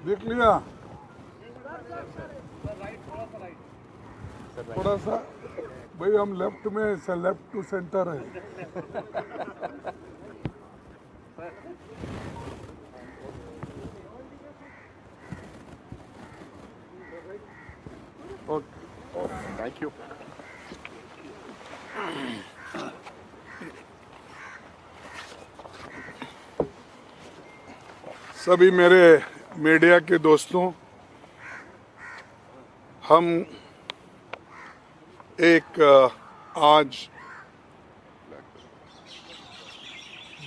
देख लिया थोड़ा सा भाई, हम लेफ्ट में लेफ्ट टू सेंटर है। Okay, thank you. सभी मेरे मीडिया के दोस्तों, हम एक आज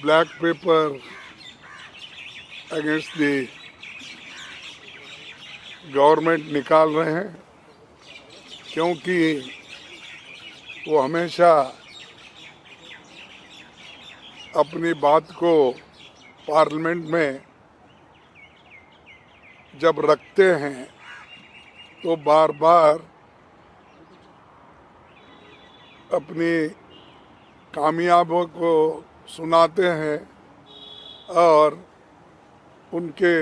black pepper against the government निकाल रहे हैं, क्योंकि वो हमेशा अपनी बात को पार्लियामेंट में जब रखते हैं तो बार बार अपनी कामयाबियों को सुनाते हैं और उनके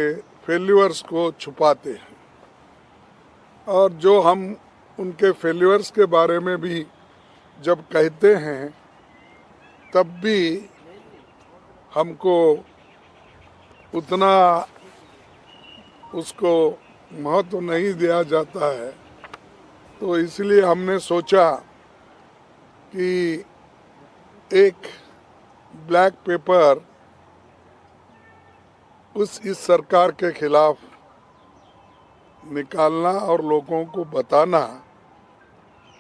फेल्यूर्स को छुपाते हैं। और जो हम उनके फेल्यूर्स के बारे में भी जब कहते हैं तब भी हमको उतना उसको महत्व नहीं दिया जाता है। तो इसलिए हमने सोचा कि एक ब्लैक पेपर इस सरकार के खिलाफ निकालना और लोगों को बताना,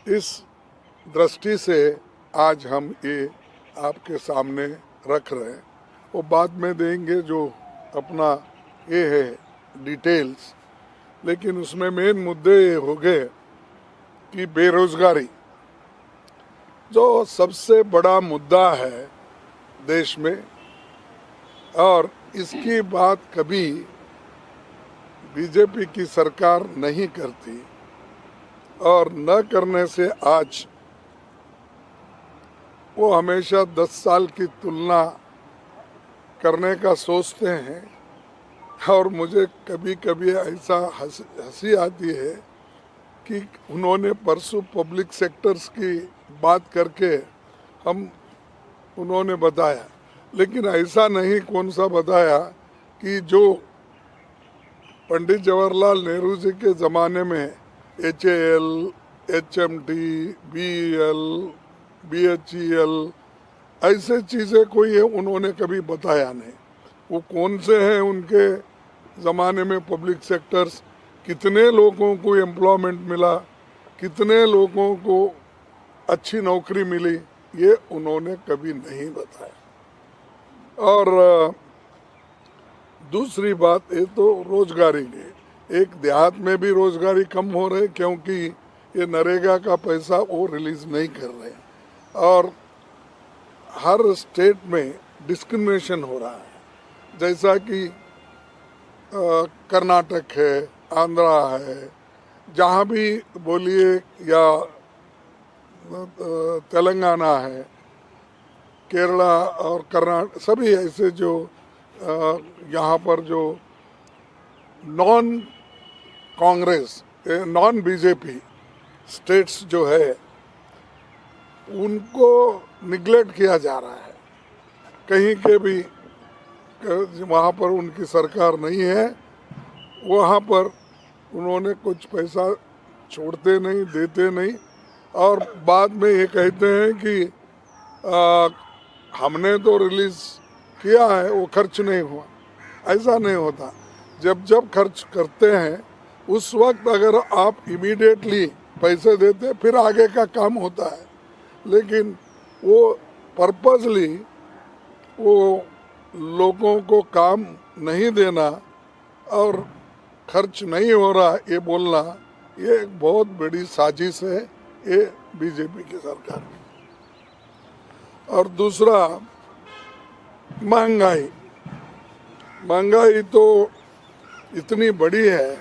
इस दृष्टि से आज हम ये आपके सामने रख रहे हैं। वो बाद में देंगे जो अपना ये है डिटेल्स, लेकिन उसमें मेन मुद्दे ये हो गए कि बेरोजगारी जो सबसे बड़ा मुद्दा है देश में, और इसकी बात कभी बीजेपी की सरकार नहीं करती, और न करने से आज वो हमेशा 10 साल की तुलना करने का सोचते हैं। और मुझे कभी कभी ऐसा हंसी आती है कि उन्होंने परसों पब्लिक सेक्टर्स की बात करके उन्होंने बताया, लेकिन ऐसा नहीं कौन सा बताया कि जो पंडित जवाहरलाल नेहरू जी के ज़माने में HAL, HMT, BEL, BHEL ऐसे चीज़ें कोई है उन्होंने कभी बताया नहीं। वो कौन से हैं उनके ज़माने में पब्लिक सेक्टर्स, कितने लोगों को एम्प्लॉयमेंट मिला, कितने लोगों को अच्छी नौकरी मिली, ये उन्होंने कभी नहीं बताया। और दूसरी बात ये तो रोजगारी की, एक देहात में भी रोजगारी कम हो रही क्योंकि ये नरेगा का पैसा वो रिलीज नहीं कर रहे, और हर स्टेट में डिस्क्रिमिनेशन हो रहा है। जैसा कि कर्नाटक है, आंध्रा है, जहाँ भी बोलिए, या तेलंगाना है, केरला और कर्नाटक, सभी ऐसे जो यहाँ पर जो non Congress, non BJP states जो है उनको निगलेक्ट किया जा रहा है। कहीं के भी वहाँ पर उनकी सरकार नहीं है, वहाँ पर उन्होंने कुछ पैसा छोड़ते नहीं, देते नहीं, और बाद में ये कहते हैं कि हमने तो रिलीज किया है, वो खर्च नहीं हुआ। ऐसा नहीं होता। जब जब खर्च करते हैं उस वक्त अगर आप इमीडिएटली पैसे देते फिर आगे का काम होता है, लेकिन वो पर्पसली वो लोगों को काम नहीं देना और खर्च नहीं हो रहा ये बोलना, ये एक बहुत बड़ी साजिश है ये बीजेपी की सरकार की। और दूसरा, महंगाई तो इतनी बड़ी है,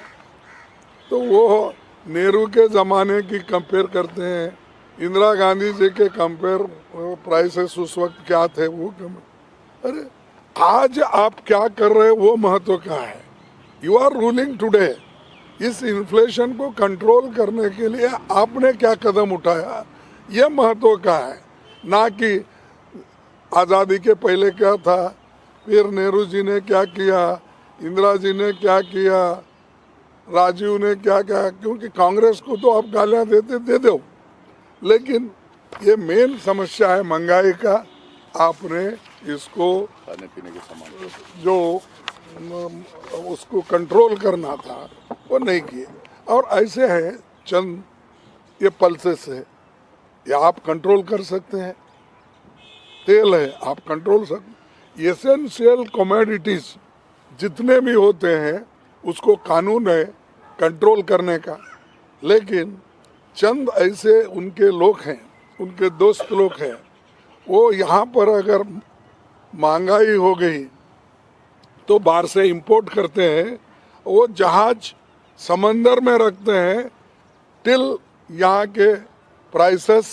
तो वो नेहरू के ज़माने की कंपेयर करते हैं, इंदिरा गांधी जी के कंपेयर प्राइसेस उस वक्त क्या थे वो अरे आज आप क्या कर रहे हैं वो महत्व का है। You are ruling today. इस इन्फ्लेशन को कंट्रोल करने के लिए आपने क्या कदम उठाया, ये महत्व का है, ना कि आज़ादी के पहले क्या था, फिर नेहरू जी ने क्या किया, इंदिरा जी ने क्या किया, राजीव ने क्या किया। क्योंकि कांग्रेस को तो आप गालियां देते दे दो, लेकिन ये मेन समस्या है महंगाई का। आपने इसको खाने पीने के सामान जो उसको कंट्रोल करना था वो नहीं किए। और ऐसे हैं चंद ये पल्सेस है, ये आप कंट्रोल कर सकते हैं। तेल है, आप कंट्रोल सकते। एसेंशियल कमोडिटीज जितने भी होते हैं उसको कानून है कंट्रोल करने का, लेकिन चंद ऐसे उनके लोग हैं, उनके दोस्त लोग हैं, वो यहाँ पर अगर महंगाई हो गई तो बाहर से इंपोर्ट करते हैं, वो जहाज समंदर में रखते हैं टिल यहाँ के प्राइसेस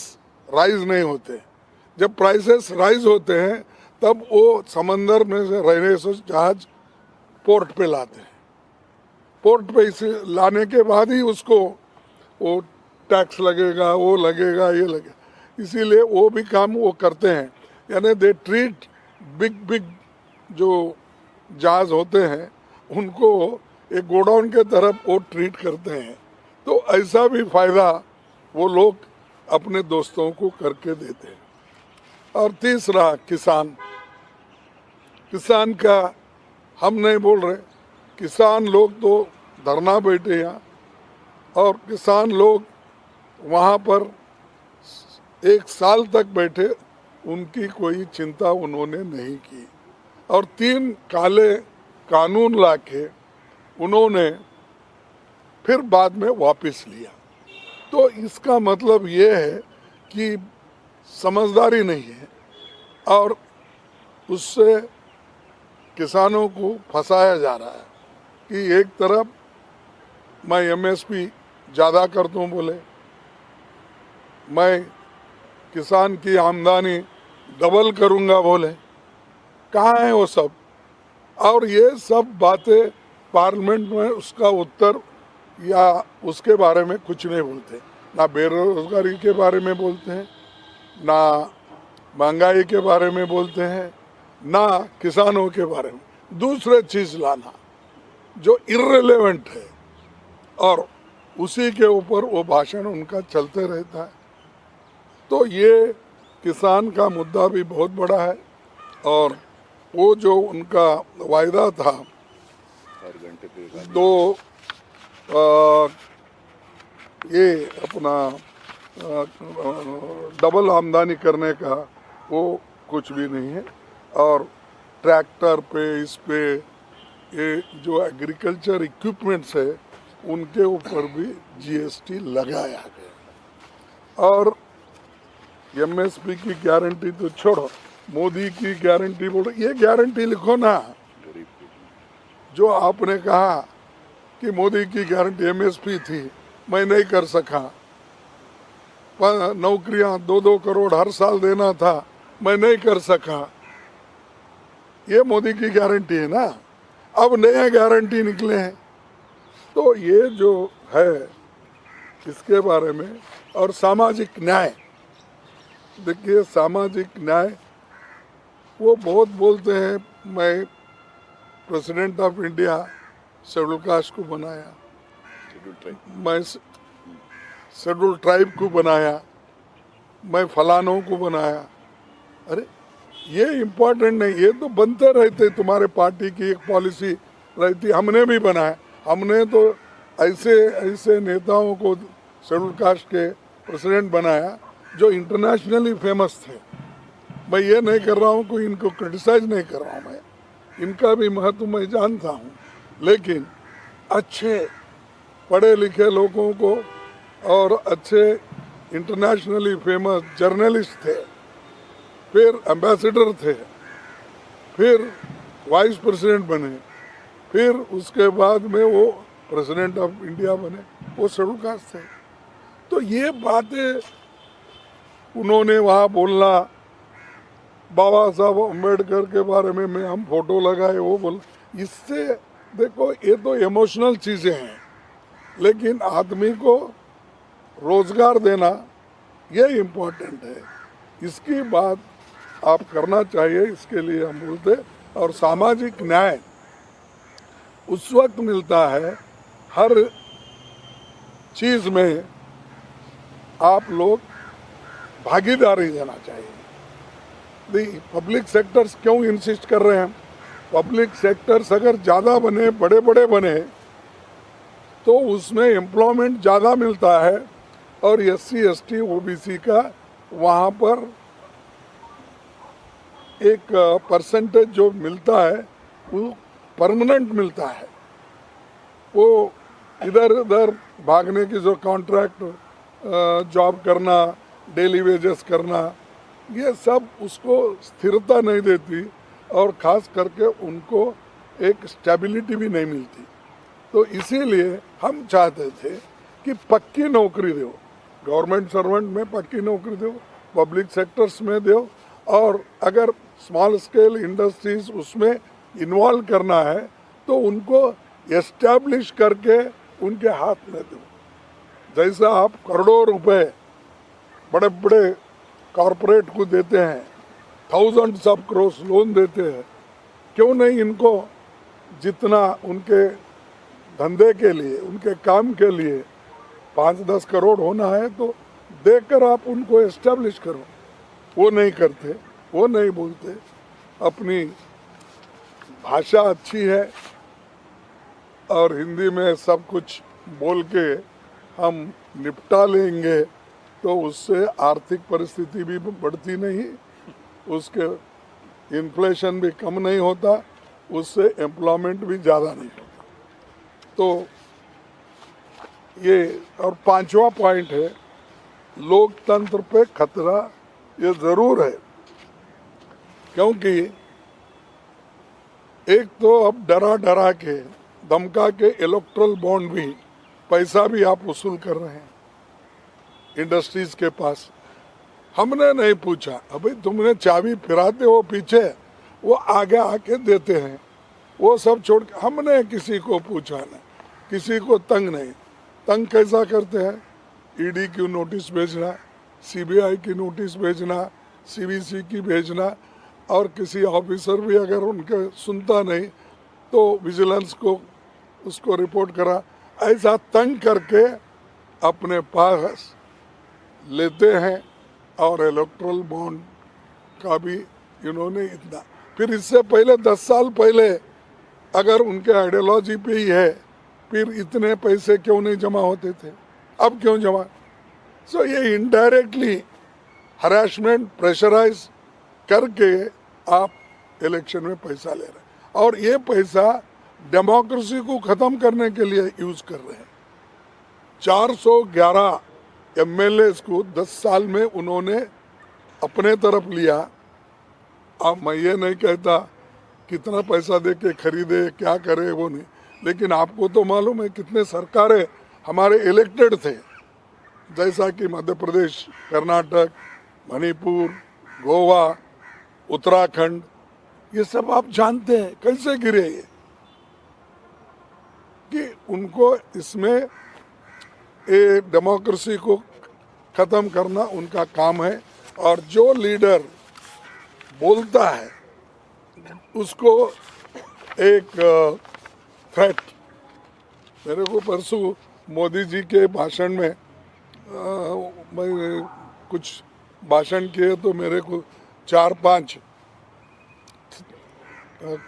राइज नहीं होते। जब प्राइसेस राइज होते हैं तब वो समंदर में से रहने से जहाज पोर्ट पे लाते हैं। पोर्ट पे इसे लाने के बाद ही उसको वो टैक्स लगेगा, वो लगेगा, ये लगेगा, इसीलिए वो भी काम वो करते हैं। यानी दे ट्रीट बिग बिग जो जहाज होते हैं उनको एक गोडाउन के तरफ वो ट्रीट करते हैं। तो ऐसा भी फायदा वो लोग अपने दोस्तों को करके देते हैं। और तीसरा किसान, किसान का हम नहीं बोल रहे, किसान लोग तो धरना बैठे यहाँ, और किसान लोग वहाँ पर 1 साल तक बैठे, उनकी कोई चिंता उन्होंने नहीं की। और 3 काले कानून लाके उन्होंने फिर बाद में वापस लिया। तो इसका मतलब ये है कि समझदारी नहीं है, और उससे किसानों को फंसाया जा रहा है कि एक तरफ मैं एमएसपी ज़्यादा कर दूँ बोले, मैं किसान की आमदनी डबल करूँगा बोले, कहाँ है वो सब। और ये सब बातें पार्लियामेंट में उसका उत्तर या उसके बारे में कुछ नहीं बोलते, ना बेरोजगारी के बारे में बोलते हैं, ना महंगाई के बारे में बोलते हैं, ना किसानों के बारे में। दूसरे चीज़ लाना जो इर्रेलेवेंट है, और उसी के ऊपर वो भाषण उनका चलते रहता है। तो ये किसान का मुद्दा भी बहुत बड़ा है, और वो जो उनका वायदा था 4 घंटे पे दो ये अपना डबल आमदनी करने का, वो कुछ भी नहीं है। और ट्रैक्टर पे, इस पे, ये जो एग्रीकल्चर इक्विपमेंट्स है उनके ऊपर भी जीएसटी लगाया गया। और एमएसपी की गारंटी तो छोड़ो, मोदी की गारंटी बोलो, ये गारंटी लिखो ना। गरीब के जो आपने कहा कि मोदी की गारंटी एमएसपी थी, मैं नहीं कर सका, नौकरियां 2-2 करोड़ हर साल देना था, मैं नहीं कर सका, ये मोदी की गारंटी है ना। अब नए गारंटी निकले हैं, तो ये जो है इसके बारे में। और सामाजिक न्याय, देखिए सामाजिक न्याय वो बहुत बोलते हैं, मैं president of India schedule caste को बनाया, शेड्यूल ट्राइब मैं शेड्यूल ट्राइब को बनाया, मैं फलानों को बनाया। अरे ये इम्पोर्टेंट नहीं, ये तो बनते रहते, तुम्हारे पार्टी की एक पॉलिसी रहती। हमने भी बनाया, हमने तो ऐसे ऐसे नेताओं को शेड्यूल कास्ट के प्रेसिडेंट बनाया जो इंटरनेशनली फेमस थे। मैं ये नहीं कर रहा हूँ, कोई इनको क्रिटिसाइज नहीं कर रहा हूँ, मैं इनका भी महत्व मैं जानता हूँ, लेकिन अच्छे पढ़े लिखे लोगों को और अच्छे इंटरनेशनली फेमस जर्नलिस्ट थे, फिर एम्बेसडर थे, फिर वाइस प्रेसिडेंट बने, फिर उसके बाद में वो प्रेसिडेंट ऑफ इंडिया बने, वो शेड्यूल कास्ट थे। तो ये बातें उन्होंने वहाँ बोलना, बाबा साहब अम्बेडकर के बारे में हम फोटो लगाए, वो बोल, इससे देखो ये तो इमोशनल चीज़ें हैं, लेकिन आदमी को रोजगार देना ये इम्पोर्टेंट है। इसकी बात आप करना चाहिए, इसके लिए हम बोलते। और सामाजिक न्याय उस वक्त मिलता है हर चीज़ में आप लोग भागीदारी देना चाहिए। पब्लिक सेक्टर्स क्यों इंसिस्ट कर रहे हैं? पब्लिक सेक्टर्स अगर ज़्यादा बने, बड़े बड़े बने, तो उसमें एम्प्लॉयमेंट ज़्यादा मिलता है और SC ST OBC का वहाँ पर एक परसेंटेज जो मिलता है वो परमानेंट मिलता है। वो इधर उधर भागने की जो कॉन्ट्रैक्ट जॉब करना, डेली वेजेस करना, ये सब उसको स्थिरता नहीं देती और ख़ास करके उनको एक स्टेबिलिटी भी नहीं मिलती। तो इसीलिए हम चाहते थे कि पक्की नौकरी दो, गवर्नमेंट सर्वेंट में पक्की नौकरी दो, पब्लिक सेक्टर्स में दो, और अगर स्मॉल स्केल इंडस्ट्रीज उसमें इन्वॉल्व करना है तो उनको एस्टैब्लिश करके उनके हाथ में दो। जैसा आप करोड़ों रुपए बड़े बड़े कॉरपोरेट को देते हैं, थाउजेंड्स ऑफ करोड़ लोन देते हैं, क्यों नहीं इनको जितना उनके धंधे के लिए, उनके काम के लिए 5-10 करोड़ होना है तो देकर आप उनको एस्टैब्लिश करो। वो नहीं करते, वो नहीं बोलते। अपनी भाषा अच्छी है और हिंदी में सब कुछ बोल के हम निपटा लेंगे, तो उससे आर्थिक परिस्थिति भी बढ़ती नहीं, उसके इन्फ्लेशन भी कम नहीं होता, उससे एम्प्लॉयमेंट भी ज़्यादा नहीं होता। तो ये, और 5वां पॉइंट है लोकतंत्र पे खतरा। ये ज़रूर है, क्योंकि एक तो अब डरा डरा के, धमका के इलेक्ट्रल बॉन्ड भी, पैसा भी आप वसूल कर रहे हैं इंडस्ट्रीज के पास। हमने नहीं पूछा, अभी तुमने चाबी फिराते हो पीछे, वो आगे आके देते हैं, वो सब छोड़ के हमने किसी को पूछा नहीं, किसी को तंग नहीं। तंग कैसा करते हैं? ED की नोटिस भेजना, CBI की नोटिस भेजना, CBC की भेजना, और किसी ऑफिसर भी अगर उनके सुनता नहीं तो विजिलेंस को उसको रिपोर्ट करा। ऐसा तंग करके अपने पास लेते हैं। और इलेक्ट्रल बॉन्ड का भी इन्होंने इतना, फिर इससे पहले 10 साल पहले अगर उनके आइडियोलॉजी पे ही है, फिर इतने पैसे क्यों नहीं जमा होते थे, अब क्यों जमा? सो ये इनडायरेक्टली हरासमेंट, प्रेशराइज करके आप इलेक्शन में पैसा ले रहे हैं, और ये पैसा डेमोक्रेसी को ख़त्म करने के लिए यूज़ कर रहे हैं। 411 MLAs को 10 साल में उन्होंने अपने तरफ लिया। अब मैं ये नहीं कहता कितना पैसा दे के खरीदे, क्या करे, वो नहीं, लेकिन आपको तो मालूम है कितने सरकारें हमारे इलेक्टेड थे, जैसा कि मध्य प्रदेश, कर्नाटक, मणिपुर, गोवा, उत्तराखंड, ये सब आप जानते हैं कैसे गिरे ये, कि उनको इसमें ये डेमोक्रेसी को ख़त्म करना उनका काम है। और जो लीडर बोलता है उसको एक थ्रेट, मेरे को परसों मोदी जी के भाषण में मैं कुछ भाषण किए तो मेरे को 4-5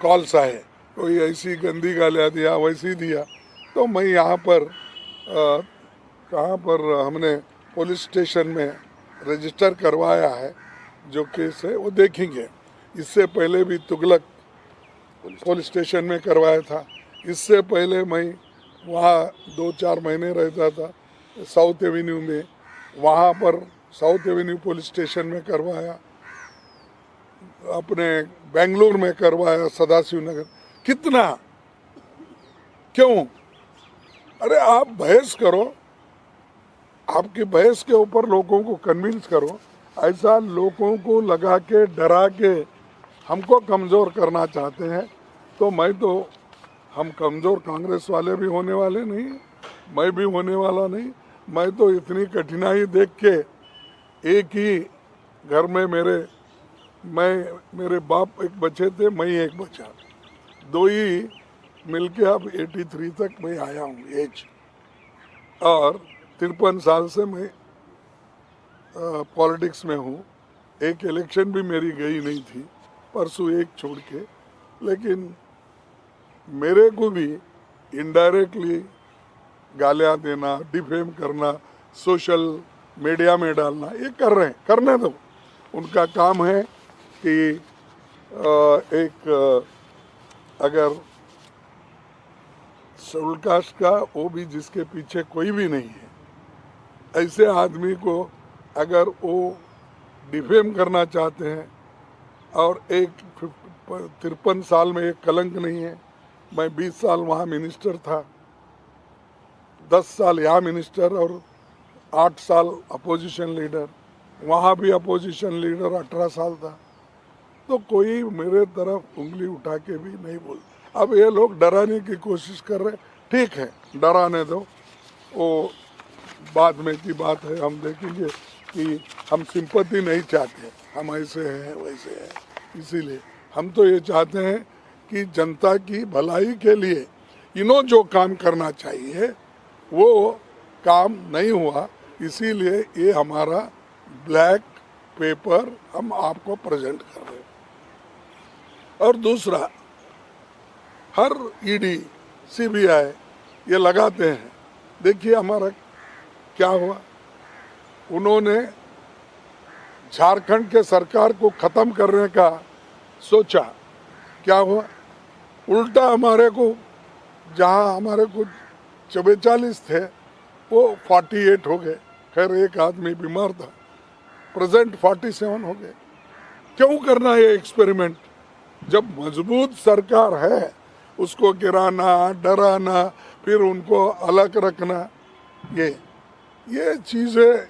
कॉल्स आए, कोई ऐसी गंदी गालियाँ दिया, वैसी दिया। तो मैं यहाँ पर कहाँ पर हमने पुलिस स्टेशन में रजिस्टर करवाया है, जो केस है वो देखेंगे। इससे पहले भी तुगलक पुलिस स्टेशन में करवाया था। इससे पहले मैं वहाँ 2-4 महीने रहता था साउथ एवेन्यू में, वहाँ पर साउथ एवेन्यू पुलिस स्टेशन में करवाया, अपने बेंगलुरु में करवाया, सदाशिव नगर। कितना, क्यों? अरे आप बहस करो, आपकी बहस के ऊपर लोगों को कन्विंस करो। ऐसा लोगों को लगा के, डरा के हमको कमज़ोर करना चाहते हैं, तो मैं तो हम कमज़ोर कांग्रेस वाले भी होने वाले नहीं, मैं भी होने वाला नहीं। मैं तो इतनी कठिनाई देख के एक ही घर में मेरे बाप एक बच्चे थे, मैं एक बचा, दो ही मिलके अब 83 तक मैं आया हूँ एज, और 53 साल से मैं पॉलिटिक्स में हूँ। एक इलेक्शन भी मेरी गई नहीं थी, परसों एक छोड़ के। लेकिन मेरे को भी इनडायरेक्टली गालियाँ देना, डिफेम करना, सोशल मीडिया में डालना, ये कर रहे हैं, करने दो, उनका काम है। कि अगर शेड्यूल कास्ट का वो भी जिसके पीछे कोई भी नहीं है, ऐसे आदमी को अगर वो डिफेम करना चाहते हैं, और एक 53 साल में एक कलंक नहीं है। मैं 20 साल वहाँ मिनिस्टर था, 10 साल यहाँ मिनिस्टर और 8 साल अपोजिशन लीडर, वहाँ भी अपोजिशन लीडर 18 साल था। तो कोई मेरे तरफ उंगली उठा के भी नहीं बोल। अब ये लोग डराने की कोशिश कर रहे, ठीक है, डराने दो, वो बाद में की बात है। हम देखेंगे कि हम सिंपैथी नहीं चाहते, हम ऐसे हैं वैसे हैं। इसीलिए हम तो ये चाहते हैं कि जनता की भलाई के लिए इन्हों जो काम करना चाहिए वो काम नहीं हुआ, इसीलिए ये हमारा ब्लैक पेपर हम आपको प्रेजेंट कर रहे हैं। और दूसरा, हर ईडी सीबीआई ये लगाते हैं। देखिए हमारा क्या हुआ, उन्होंने झारखंड के सरकार को खत्म करने का सोचा, क्या हुआ, उल्टा हमारे को, जहां हमारे को 44 थे वो 48 हो गए। खैर एक आदमी बीमार था, प्रेजेंट 47 हो गए। क्यों करना ये एक्सपेरिमेंट? जब मजबूत सरकार है उसको गिराना, डराना, फिर उनको अलग रखना, ये चीज़ें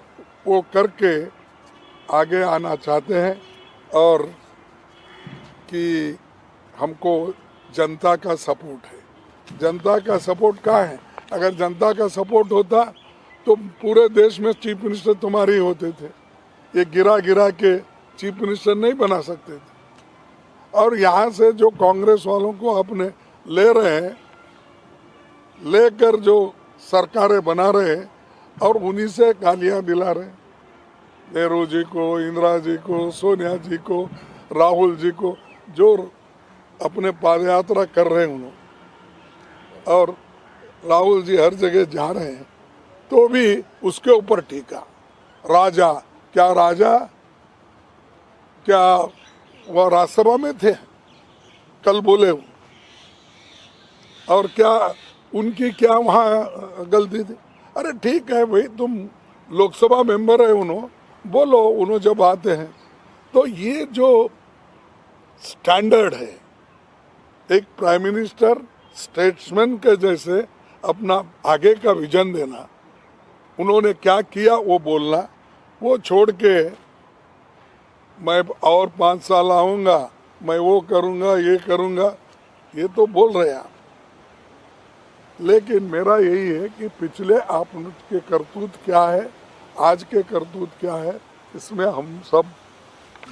वो करके आगे आना चाहते हैं। और कि हमको जनता का सपोर्ट है। जनता का सपोर्ट कहाँ है? अगर जनता का सपोर्ट होता तो पूरे देश में चीफ मिनिस्टर तुम्हारे ही होते थे। ये गिरा गिरा के चीफ मिनिस्टर नहीं बना सकते थे। और यहाँ से जो कांग्रेस वालों को अपने ले रहे हैं, लेकर जो सरकारें बना रहे हैं और उन्हीं से गालियाँ दिला रहे हैं। नेहरू जी को, इंदिरा जी को, सोनिया जी को, राहुल जी को, जो अपने पादयात्रा कर रहे हैं उन्होंने, और राहुल जी हर जगह जा रहे हैं, तो भी उसके ऊपर टीका। राजा क्या वह राज्यसभा में थे? कल बोले हूँ। और क्या उनकी क्या वहाँ गलती थी? अरे ठीक है भाई, तुम लोकसभा मेंबर है, उन्होंने बोलो, उन्होंने जब आते हैं। तो ये जो स्टैंडर्ड है, एक प्राइम मिनिस्टर स्टेट्समैन के जैसे अपना आगे का विजन देना, उन्होंने क्या किया वो बोलना, वो छोड़ के मैं और 5 साल आऊँगा, मैं वो करूँगा, ये करूँगा, ये तो बोल रहे हैं आप। लेकिन मेरा यही है कि पिछले आप के करतूत क्या है, आज के करतूत क्या है, इसमें हम सब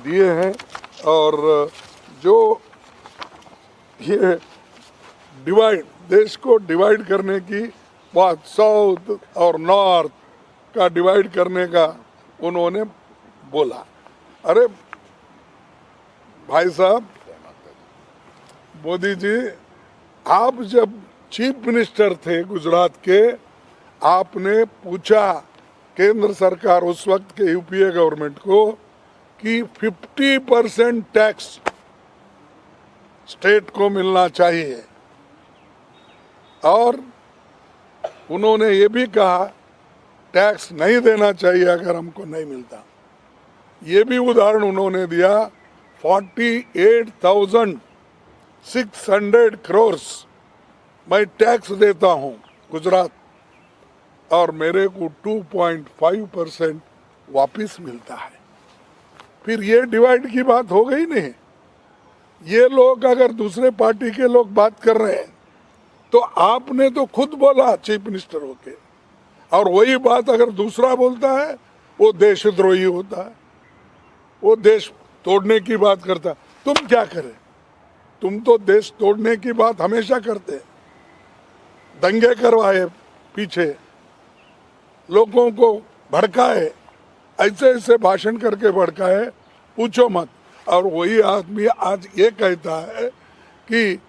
दिए हैं। और जो ये डिवाइड, देश को डिवाइड करने की बात, साउथ और नॉर्थ का डिवाइड करने का उन्होंने बोला। अरे भाई साहब, मोदी जी, आप जब चीफ मिनिस्टर थे गुजरात के, आपने पूछा केंद्र सरकार, उस वक्त के यूपीए गवर्नमेंट को, कि 50% टैक्स स्टेट को मिलना चाहिए। और उन्होंने ये भी कहा टैक्स नहीं देना चाहिए अगर हमको नहीं मिलता। ये भी उदाहरण उन्होंने दिया, 48,600 करोड़ मैं टैक्स देता हूँ गुजरात, और मेरे को 2.5% वापिस मिलता है। फिर ये डिवाइड की बात हो गई नहीं। ये लोग, अगर दूसरे पार्टी के लोग बात कर रहे हैं तो आपने तो खुद बोला चीफ मिनिस्टर होके, और वही बात अगर दूसरा बोलता है वो देशद्रोही होता है, वो देश तोड़ने की बात करता है। तुम क्या करें? तुम तो देश तोड़ने की बात हमेशा करते, दंगे करवाए, पीछे लोगों को भड़काए, ऐसे ऐसे भाषण करके भड़काए, पूछो मत। और वही आदमी आज ये कहता है कि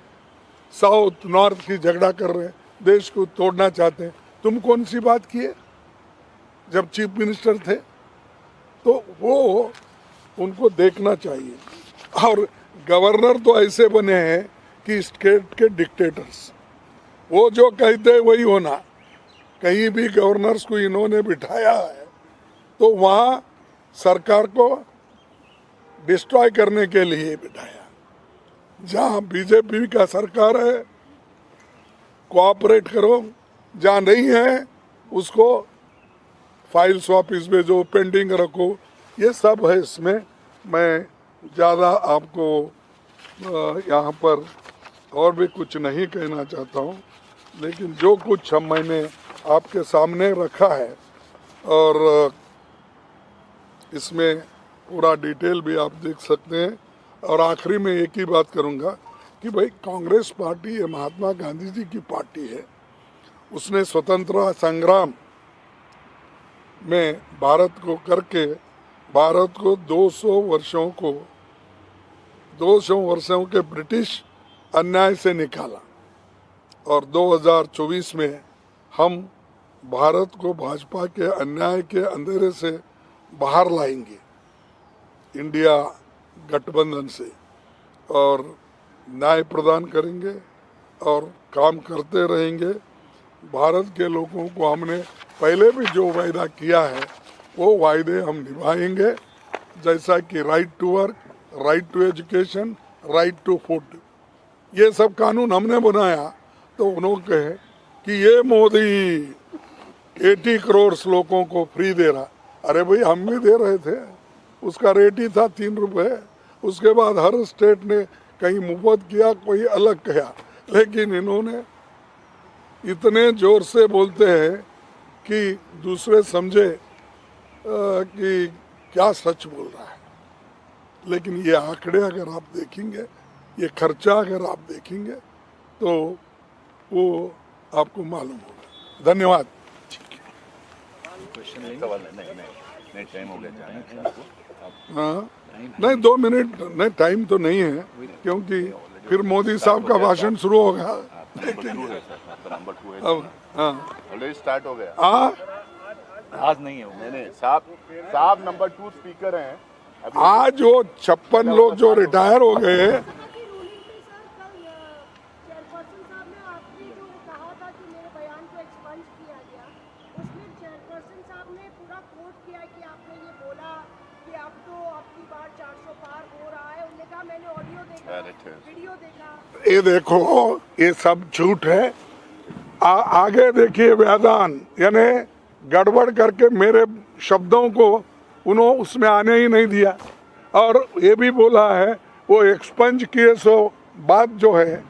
साउथ नॉर्थ की झगड़ा कर रहे हैं, देश को तोड़ना चाहते हैं। तुम कौन सी बात किए जब चीफ मिनिस्टर थे? तो वो उनको देखना चाहिए। और गवर्नर तो ऐसे बने हैं कि स्टेट के डिक्टेटर्स, वो जो कहते हैं वही होना। कहीं भी गवर्नर्स को इन्होंने बिठाया है तो वहाँ सरकार को डिस्ट्रॉय करने के लिए बिठाया। जहाँ बीजेपी का सरकार है कोऑपरेट करो, जहाँ नहीं है उसको फाइल्स वापिस भेजो, पेंडिंग रखो, ये सब है इसमें। मैं ज़्यादा आपको यहाँ पर और भी कुछ नहीं कहना चाहता हूँ, लेकिन जो कुछ मैंने आपके सामने रखा है और इसमें पूरा डिटेल भी आप देख सकते हैं। और आखिरी में एक ही बात करूँगा कि भाई कांग्रेस पार्टी ये महात्मा गांधी जी की पार्टी है। उसने स्वतंत्रता संग्राम में भारत को करके भारत को 200 वर्षों के ब्रिटिश अन्याय से निकाला, और 2024 में हम भारत को भाजपा के अन्याय के अंधेरे से बाहर लाएंगे, इंडिया गठबंधन से, और न्याय प्रदान करेंगे और काम करते रहेंगे। भारत के लोगों को हमने पहले भी जो वायदा किया है वो वायदे हम निभाएंगे, जैसा कि right to work, right to education, right to food, ये सब कानून हमने बनाया। तो उन्होंने कहे कि ये मोदी 80 करोड़ लोगों को फ्री दे रहा। अरे भाई हम भी दे रहे थे, उसका रेट ही था 3 रुपये। उसके बाद हर स्टेट ने कहीं मुफ्त किया, कोई अलग किया, लेकिन इन्होंने इतने जोर से बोलते हैं कि दूसरे समझे कि क्या सच बोल रहा है। लेकिन ये आंकड़े अगर आप देखेंगे, ये खर्चा अगर आप देखेंगे तो वो आपको मालूम होगा। धन्यवाद। सवाल नहीं टाइम हो गया। हाँ नहीं, 2 मिनट नहीं, टाइम तो नहीं है, क्योंकि फिर मोदी साहब का भाषण शुरू होगा। नंबर 2 है, अब हाँ ऑलरेडी स्टार्ट हो गया। आज नहीं है वो। नहीं साहब नंबर 2 स्पीकर हैं अभी। आज वो 56 लोग जो रिटायर हो गए, ये देखो ये सब झूठ है। आगे देखिए व्यादान, यानी गड़बड़ करके मेरे शब्दों को उन्होंने उसमें आने ही नहीं दिया। और ये भी बोला है वो एक्सपंज किए सो बात जो है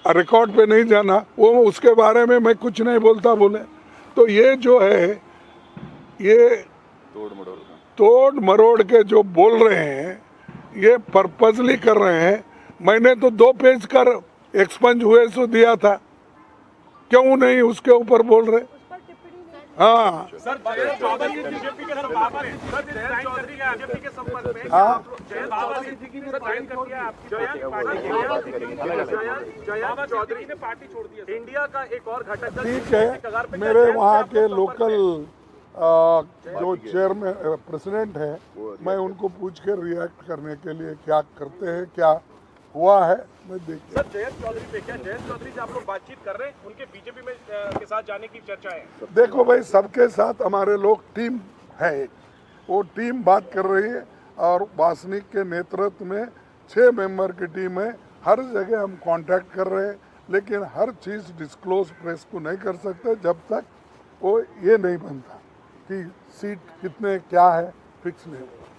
रिकॉर्ड पे नहीं जाना, वो उसके बारे में मैं कुछ नहीं बोलता बोले। तो ये जो है ये तोड़ मरोड़ के जो बोल रहे हैं, ये पर्पजली कर रहे हैं। मैंने तो 2 पेज कर एक्सपंज हुए सो दिया था, क्यों नहीं उसके ऊपर बोल रहे? हाँ सर जयंत चौधरी बीजेपी के बाबा सर जयंत चौधरी का बीजेपी के संपर्क में हाँ जयंत बाबा सिद्दीकी ने ज्वाइन कर दिया आपकी जयंत चौधरी ने पार्टी छोड़ दी है। इंडिया का एक और घटक ठीक है। मेरे वहाँ के लोकल जो चेयरमैन प्रेसिडेंट है, मैं उनको पूछ कर रिएक्ट करने के लिए क्या करते हैं, क्या हुआ है मैं देखिए। सर जयंत चौधरी पे क्या जयंत चौधरी से आप लोग बातचीत कर रहे हैं, उनके बीजेपी में के साथ जाने की चर्चा है? देखो भाई, सबके साथ हमारे लोग टीम है, वो टीम बात कर रही है, और वासनिक के नेतृत्व में 6 मेंबर की टीम है। हर जगह हम कांटेक्ट कर रहे हैं, लेकिन हर चीज़ डिस्क्लोज प्रेस को नहीं कर सकते जब तक वो ये नहीं बनता कि सीट कितने क्या है फिक्स नहीं होगा।